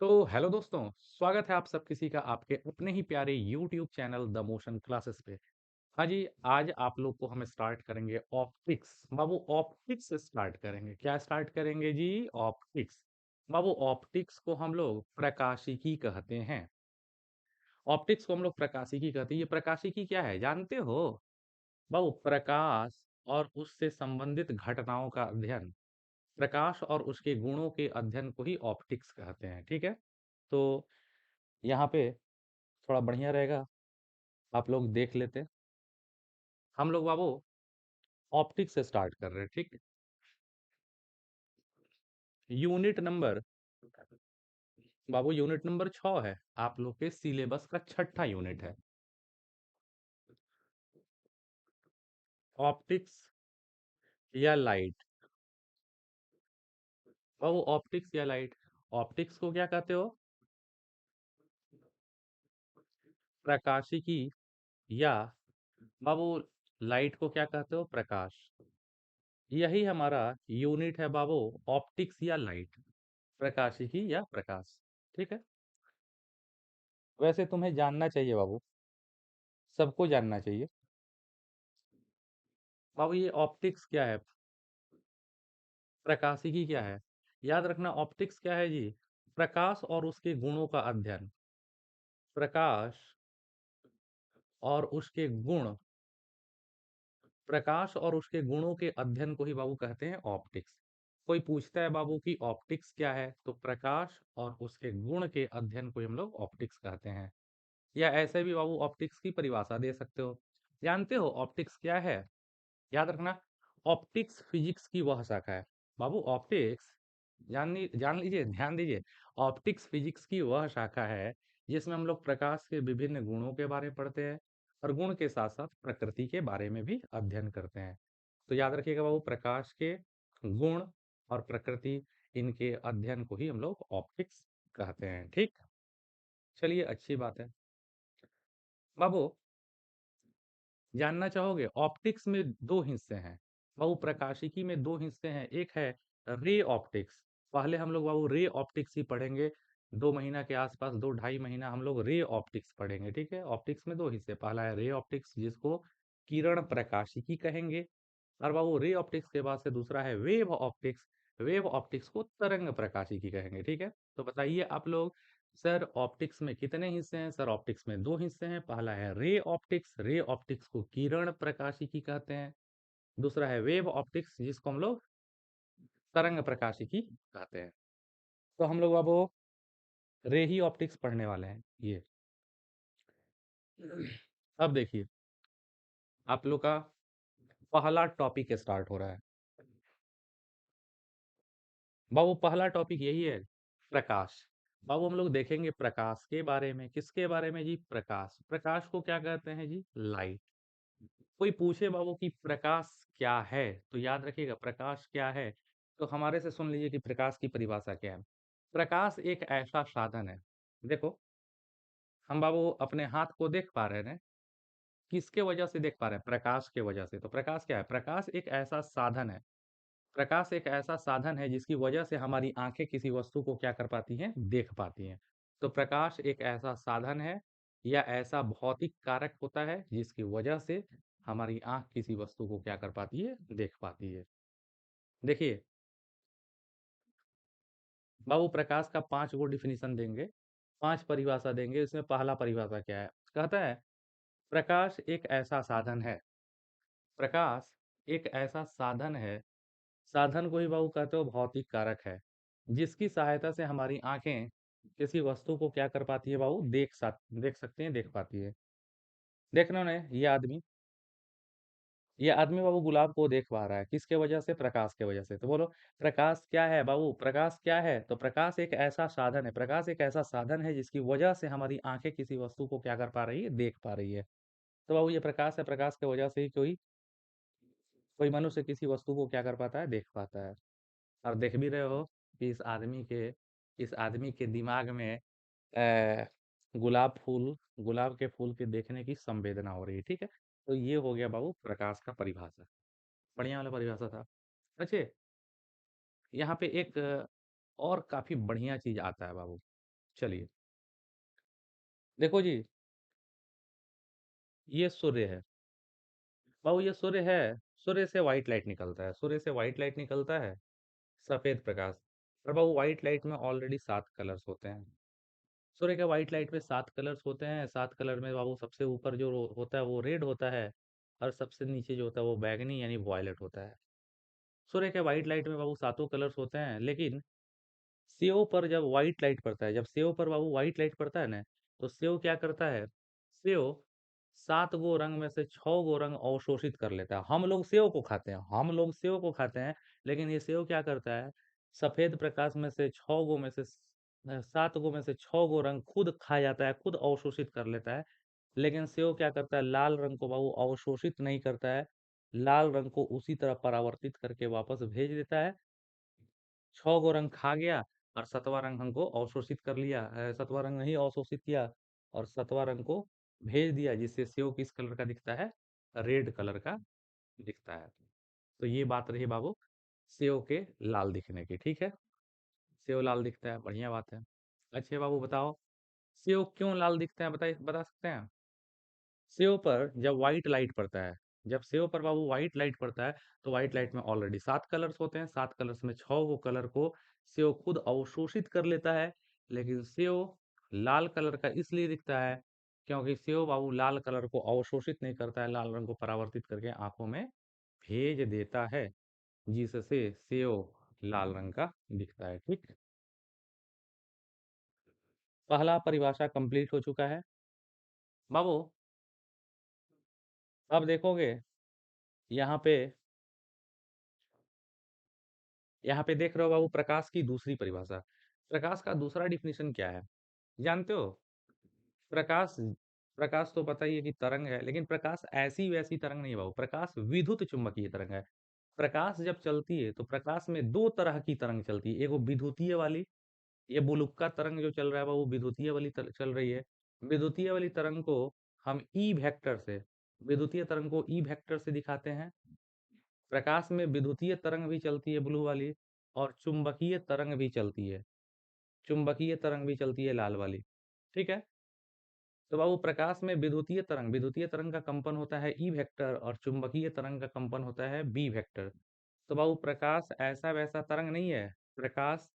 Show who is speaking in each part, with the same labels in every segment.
Speaker 1: तो हेलो दोस्तों, स्वागत है आप सब किसी का आपके अपने ही प्यारे YouTube channel the motion classes पे। हाँ जी, आज आप लोग को हम स्टार्ट करेंगे ऑप्टिक्स। बाबू ऑप्टिक्स से स्टार्ट करेंगे। क्या स्टार्ट करेंगे जी? ऑप्टिक्स। बाबू ऑप्टिक्स को हम लोग प्रकाशिकी कहते हैं। ऑप्टिक्स को हम लोग प्रकाशिकी कहते हैं। ये प्रकाशिकी क्या है जानते हो? बाबू प्रकाश और उससे संबंधित घटनाओं का अध्ययन, प्रकाश और उसके गुणों के अध्ययन को ही ऑप्टिक्स कहते हैं। ठीक है? तो यहाँ पे थोड़ा बढ़िया रहेगा, आप लोग देख लेते। हम लोग बाबू ऑप्टिक्स से स्टार्ट कर रहे हैं, ठीक। यूनिट नंबर बाबू यूनिट नंबर 6 है। आप लोग के सिलेबस का छठा यूनिट है। ऑप्टिक्स या लाइट। बाबू ऑप्टिक्स या लाइट, ऑप्टिक्स को क्या कहते हो? प्रकाशिकी। या बाबू लाइट को क्या कहते हो? प्रकाश। यही हमारा यूनिट है बाबू, ऑप्टिक्स या लाइट, प्रकाशिकी या प्रकाश। ठीक है। वैसे तुम्हें जानना चाहिए बाबू, सबको जानना चाहिए। बाबू ये ऑप्टिक्स क्या है, प्रकाशिकी क्या है? याद रखना, ऑप्टिक्स क्या है जी? प्रकाश और उसके गुणों का अध्ययन। प्रकाश और उसके गुण, प्रकाश और उसके गुणों के अध्ययन को ही बाबू कहते हैं ऑप्टिक्स। कोई पूछता है बाबू कि ऑप्टिक्स क्या है, तो प्रकाश और उसके गुण के अध्ययन को ही हम लोग ऑप्टिक्स कहते हैं। या ऐसे भी बाबू ऑप्टिक्स की परिभाषा दे सकते हो। जानते हो ऑप्टिक्स क्या है? याद रखना, ऑप्टिक्स फिजिक्स की वह शाखा है। बाबू ऑप्टिक्स जान लीजिए, ध्यान दीजिए। ऑप्टिक्स फिजिक्स की वह शाखा है जिसमें हम लोग प्रकाश के विभिन्न गुणों के बारे में पढ़ते हैं और गुण के साथ साथ प्रकृति के बारे में भी अध्ययन करते हैं। तो याद रखिएगा बाबू, प्रकाश के गुण और प्रकृति, इनके अध्ययन को ही हम लोग ऑप्टिक्स कहते हैं। ठीक, चलिए अच्छी बात है। बाबू जानना चाहोगे, ऑप्टिक्स में दो हिस्से हैं। बाबू प्रकाशिकी में दो हिस्से हैं, एक है रे ऑप्टिक्स। पहले हम लोग बाबू रे ऑप्टिक्स ही पढ़ेंगे। 2 महीना के आसपास, 2 ढाई महीना हम लोग रे ऑप्टिक्स पढ़ेंगे। ठीक है। ऑप्टिक्स में दो हिस्से, पहला है रे ऑप्टिक्स जिसको किरण प्रकाशिकी कहेंगे, और बाबू रे ऑप्टिक्स के बाद से दूसरा है वेव ऑप्टिक्स। वेव ऑप्टिक्स को तरंग प्रकाशिकी कहेंगे। ठीक है। तो बताइए आप लोग, सर ऑप्टिक्स में कितने हिस्से हैं? सर ऑप्टिक्स में दो हिस्से हैं। पहला है रे ऑप्टिक्स, रे ऑप्टिक्स को किरण प्रकाशिकी कहते हैं। दूसरा है वेव ऑप्टिक्स जिसको हम लोग तरंग प्रकाशिकी कहते हैं। तो हम लोग अब वो रे ही ऑप्टिक्स पढ़ने वाले हैं ये। अब देखिए, आप लोग का पहला टॉपिक स्टार्ट हो रहा है। बाबू पहला टॉपिक यही है, प्रकाश। बाबू हम लोग देखेंगे प्रकाश के बारे में। किसके बारे में जी? प्रकाश। प्रकाश को क्या कहते हैं जी? लाइट। कोई पूछे बाबू कि प्रकाश क्या है, तो याद रखिएगा प्रकाश क्या है, तो हमारे से सुन लीजिए कि प्रकाश की परिभाषा क्या है। प्रकाश एक ऐसा साधन है, देखो हम बाबू अपने हाथ को देख पा रहे हैं, किसके वजह से देख पा रहे हैं? प्रकाश के वजह से। तो प्रकाश क्या है? प्रकाश एक ऐसा साधन है, प्रकाश एक ऐसा साधन है जिसकी वजह से हमारी आंखें किसी वस्तु को क्या कर पाती हैं? देख पाती हैं। तो प्रकाश एक ऐसा साधन है या ऐसा भौतिक कारक होता है जिसकी वजह से हमारी आंख किसी वस्तु को क्या कर पाती है? देख पाती है। देखिए बाबू, प्रकाश का 5 गो डिफिनीशन देंगे, 5 परिभाषा देंगे। इसमें पहला परिभाषा क्या है? कहता है प्रकाश एक ऐसा साधन है, प्रकाश एक ऐसा साधन है, साधन को ही बाबू कहते हो भौतिक कारक है, जिसकी सहायता से हमारी आंखें किसी वस्तु को क्या कर पाती है बाबू? देख सकते हैं, देख पाती है। देखना ने ये आदमी बाबू गुलाब को देख पा रहा है, किसके वजह से? प्रकाश के वजह से। तो बोलो प्रकाश क्या है बाबू? प्रकाश क्या है? तो प्रकाश एक ऐसा साधन है, प्रकाश एक ऐसा साधन है जिसकी वजह से हमारी आंखें किसी वस्तु को क्या कर पा रही है? देख पा रही है। तो बाबू ये प्रकाश है, प्रकाश की वजह से ही कोई कोई मनुष्य किसी वस्तु को क्या कर पाता है? देख पाता है। और देख भी रहे हो कि इस आदमी के दिमाग में अ, गुलाब के फूल के देखने की संवेदना हो रही है। ठीक है। तो ये हो गया बाबू प्रकाश का परिभाषा। बढ़िया वाला परिभाषा था। अच्छा, यहाँ पे एक और काफी बढ़िया चीज आता है बाबू। चलिए, देखो जी, ये सूर्य है। बाबू ये सूर्य है, सूर्य से व्हाइट लाइट निकलता है, सूर्य से व्हाइट लाइट निकलता है, सफेद प्रकाश। और बाबू व्हाइट लाइट में ऑलरेडी 7 कलर्स होते हैं। सूर्य के व्हाइट लाइट में 7 कलर्स होते हैं, 7 कलर में बाबू सबसे ऊपर जो होता है वो रेड होता है, और सबसे नीचे जो होता है वो बैंगनी यानी वॉयलेट होता है। सूर्य के व्हाइट लाइट में बाबू सातों कलर्स होते हैं, लेकिन सेव पर जब व्हाइट लाइट पड़ता है, जब सेव पर बाबू व्हाइट लाइट पड़ता है ना, तो सेव क्या करता है, सेव 7 गो रंग में से 6 गो रंग अवशोषित कर लेता है। हम लोग सेव को खाते हैं, हम लोग सेव को खाते हैं, लेकिन ये सेव क्या करता है, सफेद प्रकाश में से 6 गो में से 7 गो में से 6 गो रंग खुद खा जाता है, खुद अवशोषित कर लेता है। लेकिन सेव क्या करता है, लाल रंग को बाबू अवशोषित नहीं करता है, लाल रंग को उसी तरह परावर्तित करके वापस भेज देता है। 6 गो रंग खा गया, और 7वां रंग हमको अवशोषित कर लिया, 7वां रंग नहीं अवशोषित किया, और 7वां रंग को भेज दिया, जिससे सेव किस कलर का दिखता है, रेड कलर का दिखता है। तो ये बात रही बाबू सेव के लाल दिखने की, ठीक है। सेव लाल दिखता है, बढ़िया बात है। अच्छे बाबू बताओ, सेव क्यों लाल दिखते हैं, बताइए, बता सकते हैं। सेव पर जब व्हाइट लाइट पड़ता है, जब सेव पर बाबू व्हाइट लाइट पड़ता है, तो व्हाइट लाइट में ऑलरेडी 7 कलर्स होते हैं, 7 कलर्स में 6 गो कलर को सेव खुद अवशोषित कर लेता है। लेकिन सेव लाल कलर का इसलिए दिखता है, क्योंकि सेव बाबू लाल कलर को अवशोषित नहीं करता है, लाल रंग को परावर्तित करके आंखों में भेज देता है, जिससे सेव लाल रंग का दिखता है, ठीक। पहला परिभाषा कंप्लीट हो चुका है बाबू। अब देखोगे, यहाँ पे यहाँ पे देख रहे हो बाबू, प्रकाश की दूसरी परिभाषा। प्रकाश का दूसरा डिफिनेशन क्या है, जानते हो? प्रकाश, प्रकाश तो पता ही है कि तरंग है, लेकिन प्रकाश ऐसी वैसी तरंग नहीं है बाबू, प्रकाश विद्युत चुम्बकीय तरंग है। प्रकाश जब चलती है तो प्रकाश में दो तरह की तरंग चलती है, एक वो विद्युतीय वाली, ये बुलुक्का तरंग जो चल रहा है बाबू, विद्युतीय वाली चल रही है। विद्युतीय वाली तरंग को हम ई वेक्टर से, विद्युतीय तरंग को ई वेक्टर से दिखाते हैं। प्रकाश में विद्युतीय तरंग भी चलती है ब्लू वाली, और चुंबकीय तरंग भी चलती है, चुंबकीय तरंग भी चलती है लाल वाली, ठीक है। तो बाबू प्रकाश में विद्युतीय तरंग, विद्युतीय तरंग का कंपन होता है ई वेक्टर, और चुंबकीय तरंग का कंपन होता है बी वेक्टर। तो बाबू प्रकाश ऐसा वैसा तरंग नहीं है, प्रकाश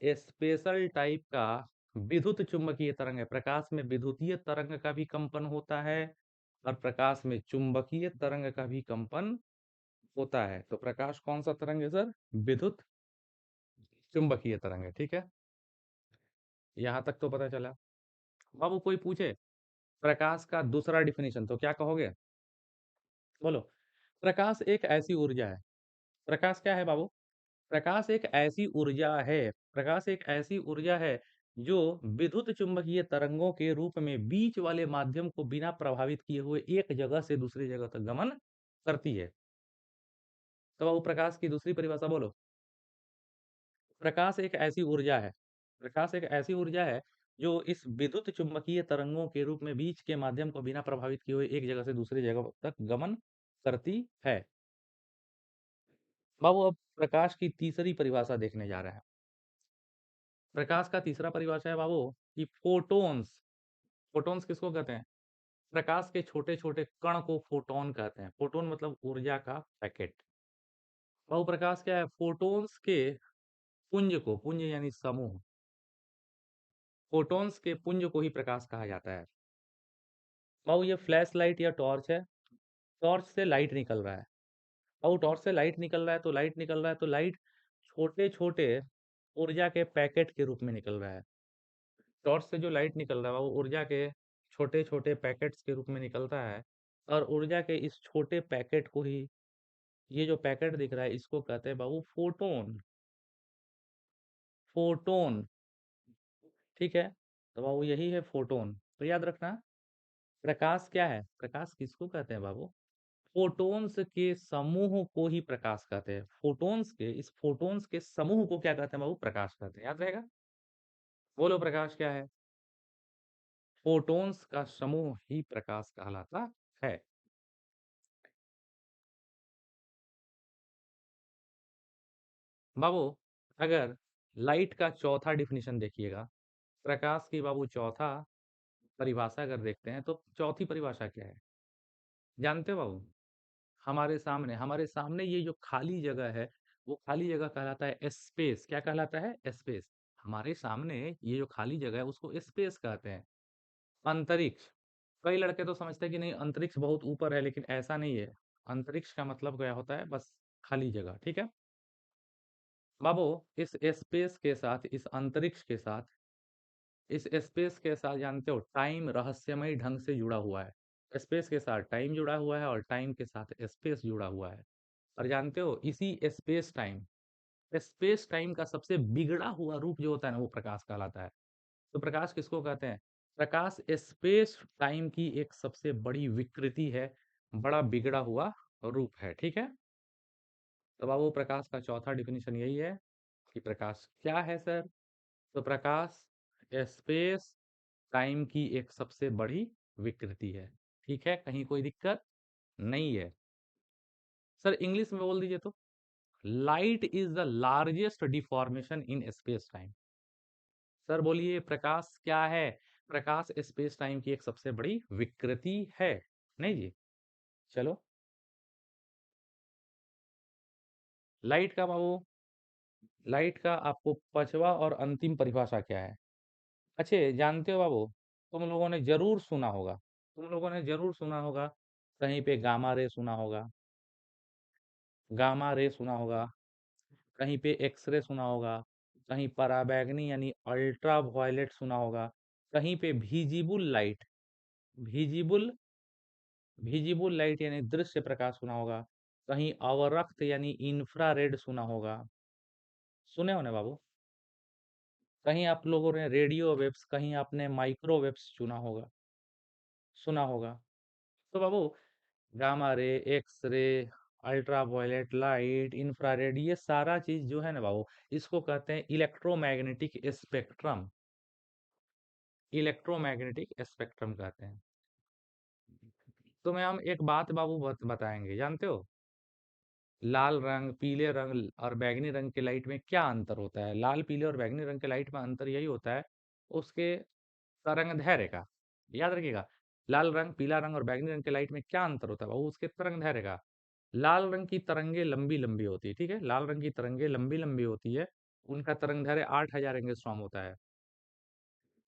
Speaker 1: स्पेशल टाइप का विद्युत चुंबकीय तरंग है। प्रकाश में विद्युतीय तरंग का भी कंपन होता है, और प्रकाश में चुंबकीय तरंग का भी कंपन होता है। तो प्रकाश कौन सा तरंग है सर, विद्युत चुंबकीय तरंग है, ठीक है। यहां तक तो पता चला। बाबू कोई पूछे प्रकाश का दूसरा डिफिनेशन, तो क्या कहोगे, बोलो। प्रकाश एक ऐसी ऊर्जा है, प्रकाश क्या है बाबू, प्रकाश एक ऐसी ऊर्जा है, प्रकाश एक ऐसी ऊर्जा है जो विद्युत चुंबकीय तरंगों के रूप में बीच वाले माध्यम को बिना प्रभावित किए हुए एक जगह से दूसरी जगह तक गमन करती है। तो बाबू प्रकाश की दूसरी परिभाषा बोलो। प्रकाश एक ऐसी ऊर्जा है, प्रकाश एक ऐसी ऊर्जा है जो इस विद्युत चुम्बकीय तरंगों के रूप में बीच के माध्यम को बिना प्रभावित किए हुए एक जगह से दूसरी जगह तक गमन करती है। बाबू अब प्रकाश की तीसरी परिभाषा देखने जा रहे हैं। प्रकाश का तीसरा परिभाषा है बाबू कि फोटॉन्स। फोटॉन्स किसको कहते हैं, प्रकाश के छोटे छोटे कण को फोटोन कहते हैं। फोटोन मतलब ऊर्जा का पैकेट। बाबू प्रकाश क्या है, फोटॉन्स के पुंज को, पुंज यानी समूह, फोटॉन्स के पुंज को ही प्रकाश कहा जाता है। बाबू ये फ्लैश लाइट या टॉर्च है, टॉर्च से लाइट निकल रहा है। बाबू टॉर्च से लाइट निकल रहा है तो लाइट निकल रहा है तो लाइट छोटे छोटे ऊर्जा के पैकेट के रूप में निकल रहा है। टॉर्च से जो लाइट निकल रहा है वो ऊर्जा के छोटे छोटे पैकेट्स के रूप में निकलता है, और ऊर्जा के इस छोटे पैकेट को ही, ये जो पैकेट दिख रहा है इसको कहते हैं बाबू फोटोन, फोटोन, ठीक है। तो बाबू यही है फोटोन। तो याद रखना, प्रकाश क्या है, प्रकाश किसको कहते हैं बाबू, फोटॉन्स के समूह को ही प्रकाश कहते हैं। फोटॉन्स के, इस फोटॉन्स के समूह को क्या कहते हैं बाबू, प्रकाश कहते हैं, याद रहेगा। बोलो प्रकाश क्या है, फोटॉन्स का समूह ही प्रकाश कहलाता है। बाबू अगर लाइट का चौथा डिफिनेशन देखिएगा, प्रकाश की बाबू चौथा परिभाषा अगर देखते हैं तो चौथी परिभाषा क्या है? जानते हो बाबू? हमारे सामने ये जो खाली जगह है, वो खाली जगह कहलाता है स्पेस। क्या कहलाता है? स्पेस। हमारे सामने ये जो खाली जगह है उसको स्पेस कहते हैं। अंतरिक्ष। कई लड़के तो समझते हैं कि नहीं अंतरिक्ष बहुत ऊपर है, लेकिन ऐसा नहीं है। अंतरिक्ष का मतलब क्या होता है? बस खाली जगह, ठीक है? बाबू, इस स्पेस के साथ, इस स्पेस के साथ जानते हो टाइम रहस्यमय ढंग से जुड़ा हुआ है। स्पेस के साथ टाइम जुड़ा हुआ है और टाइम के साथ स्पेस जुड़ा हुआ है। और जानते हो इसी स्पेस टाइम का सबसे बिगड़ा हुआ रूप जो होता है ना, वो प्रकाश कहलाता है। तो प्रकाश किसको कहते हैं? प्रकाश स्पेस टाइम की एक सबसे बड़ी विकृति है, बड़ा बिगड़ा हुआ रूप है, ठीक है? तो बाबू प्रकाश का चौथा डिफिनीशन यही है कि प्रकाश क्या है सर? तो प्रकाश स्पेस टाइम की एक सबसे बड़ी विकृति है। ठीक है, कहीं कोई दिक्कत नहीं है। सर इंग्लिश में बोल दीजिए तो। Light is the largest deformation in space time. Sir बोलिए प्रकाश क्या है? प्रकाश स्पेस टाइम की एक सबसे बड़ी विकृति है। नहीं जी, चलो। लाइट का बाबू, लाइट का आपको पांचवा और अंतिम परिभाषा क्या है? अच्छे जानते हो बाबू, तुम लोगों ने जरूर सुना होगा, कहीं पे गामा रे सुना होगा, गामा रे सुना होगा, कहीं पे एक्सरे सुना होगा, कहीं पराबैंगनी यानी अल्ट्रा वायलेट सुना होगा, कहीं पे विजिबल विजिबल लाइट यानी दृश्य प्रकाश सुना होगा, कहीं अवरक्त यानी इंफ्रारेड सुना होगा। सुने हो ना बाबू? कहीं आप लोगों ने रेडियो वेव्स, कहीं आपने माइक्रोवेव्स सुना होगा। तो बाबू gamma ray, X ray, ultra violet light, infrared, ये सारा चीज जो है ना बाबू, इसको कहते हैं इलेक्ट्रोमैग्नेटिक स्पेक्ट्रम। इलेक्ट्रोमैग्नेटिक स्पेक्ट्रम कहते हैं। तो मैं हम एक बात बाबू बताएंगे, जानते हो लाल रंग, पीले रंग और बैगनी रंग के लाइट में क्या अंतर होता है? लाल, पीले और बैगनी रंग के लाइट में अंतर यही होता है उसके तरंग दैर्ध्य का। याद रखिएगा, लाल रंग, पीला रंग और बैंगनी रंग के लाइट में क्या अंतर होता है? वो उसके तरंग दैर्ध्य का। लाल रंग की तरंगे लंबी लंबी होती है, ठीक है, लाल रंग की तरंगे लंबी लंबी होती है, उनका तरंग दैर्ध्य 8,000 एंगस्ट्रॉम होता है।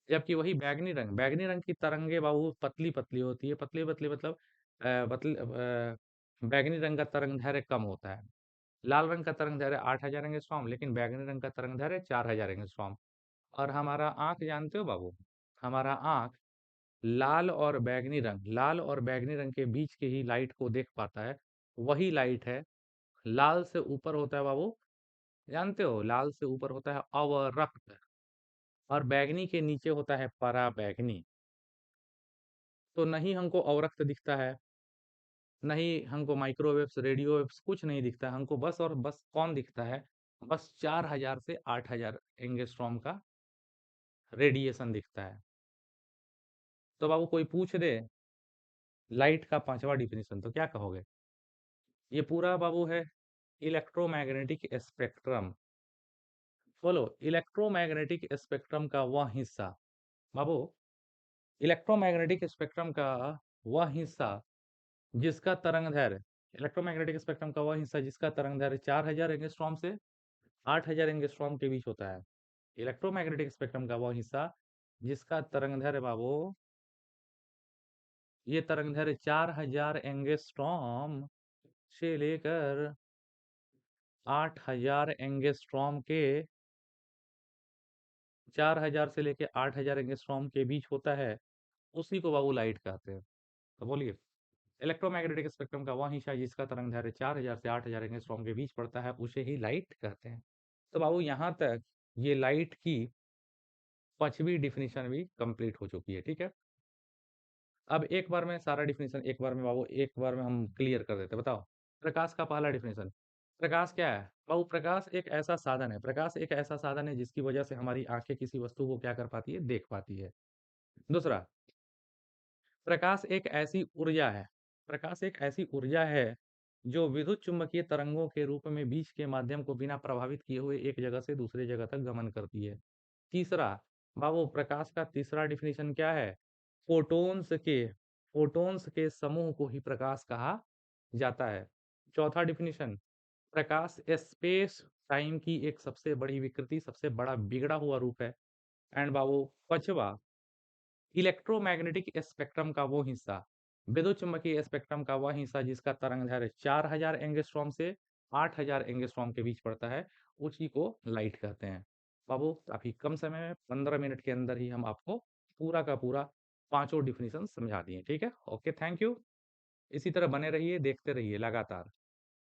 Speaker 1: जबकि वही बैगनी रंग की तरंगे बाबू पतली पतली होती है, पतली पतली मतलब बैगनी रंग का तरंग दैर्ध्य कम होता है। लाल रंग का तरंग दैर्ध्य 8,000 एंगस्ट्रॉम, लेकिन बैगनी रंग का तरंग दैर्ध्य 4,000 एंगस्ट्रॉम। और हमारा आंख जानते हो बाबू, हमारा आंख लाल और बैगनी रंग के बीच के ही लाइट को देख पाता है। वही लाइट है, लाल से ऊपर होता है बाबू, जानते हो लाल से ऊपर होता है अवरक्त, और बैगनी के नीचे होता है पराबैगनी। तो नहीं हमको अवरक्त दिखता है, नहीं हमको माइक्रोवेव्स, रेडियो वेव्स कुछ नहीं दिखता है, हमको बस और बस कौन दिखता है? बस 4,000 से 8,000 एंगस्ट्रॉम का रेडिएशन दिखता है। तो बाबू कोई पूछ दे लाइट का पांचवा डिफिनेशन, तो क्या कहोगे? ये पूरा बाबू है इलेक्ट्रोमैग्नेटिक स्पेक्ट्रम। बोलो, इलेक्ट्रोमैग्नेटिक स्पेक्ट्रम का वह हिस्सा, बाबू इलेक्ट्रोमैग्नेटिक स्पेक्ट्रम का वह हिस्सा जिसका तरंग दैर्ध्य इलेक्ट्रोमैग्नेटिक स्पेक्ट्रम का वह हिस्सा जिसका तरंग दैर्ध्य 4,000 एंगस्ट्रॉम से 8,000 एंगस्ट्रॉम के बीच होता है। इलेक्ट्रोमैग्नेटिक स्पेक्ट्रम का वह हिस्सा जिसका तरंग दैर्ध्य बाबू, ये तरंग दैर्ध्य 4,000 एंगस्ट्रॉम से लेकर 8,000 एंगस्ट्रॉम के 4,000 से लेकर 8,000 एंगस्ट्रॉम के बीच होता है, उसी को बाबू लाइट कहते हैं। तो बोलिए, इलेक्ट्रोमैग्नेटिक स्पेक्ट्रम का वह हिस्सा जिसका तरंग दैर्ध्य 4,000 से 8,000 एंगस्ट्रॉम के बीच पड़ता है, उसे ही लाइट कहते हैं। तो बाबू यहाँ तक ये लाइट की पांचवी डिफिनीशन भी कंप्लीट हो चुकी है, ठीक है। अब एक बार में सारा डिफिनीशन एक बार में बाबू, एक बार में हम क्लियर कर देते हैं। बताओ, प्रकाश का पहला डिफिनीशन, प्रकाश क्या है बाबू? प्रकाश एक ऐसा साधन है जिसकी वजह से हमारी आंखें किसी वस्तु को क्या कर पाती है? देख पाती है। दूसरा, प्रकाश एक ऐसी ऊर्जा है, प्रकाश एक ऐसी ऊर्जा है जो विद्युत चुम्बकीय तरंगों के रूप में बीच के माध्यम को बिना प्रभावित किए हुए एक जगह से दूसरे जगह तक गमन करती है। तीसरा, बाबू प्रकाश का तीसरा डिफिनीशन क्या है? फोटॉन्स के फोटॉन्स के समूह को ही प्रकाश कहा जाता है। चौथा डिफिनीशन, प्रकाश स्पेस टाइम की एक सबसे बड़ी विकृति, सबसे बड़ा बिगड़ा हुआ रूप है। एंड बाबू पांचवा, इलेक्ट्रोमैग्नेटिक स्पेक्ट्रम का वो हिस्सा, विद्युत चुम्बकीय स्पेक्ट्रम का वह हिस्सा जिसका तरंगदैर्घ्य 4000 एंगस्ट्रॉम से 8000 एंगस्ट्रॉम के बीच पड़ता है, उसी को लाइट कहते हैं। बाबू काफी कम समय में 15 मिनट के अंदर ही हम आपको पूरा का पूरा पांचों डिफिनीशन समझा दिए। ठीक है, ओके, थैंक यू। इसी तरह बने रहिए, देखते रहिए लगातार।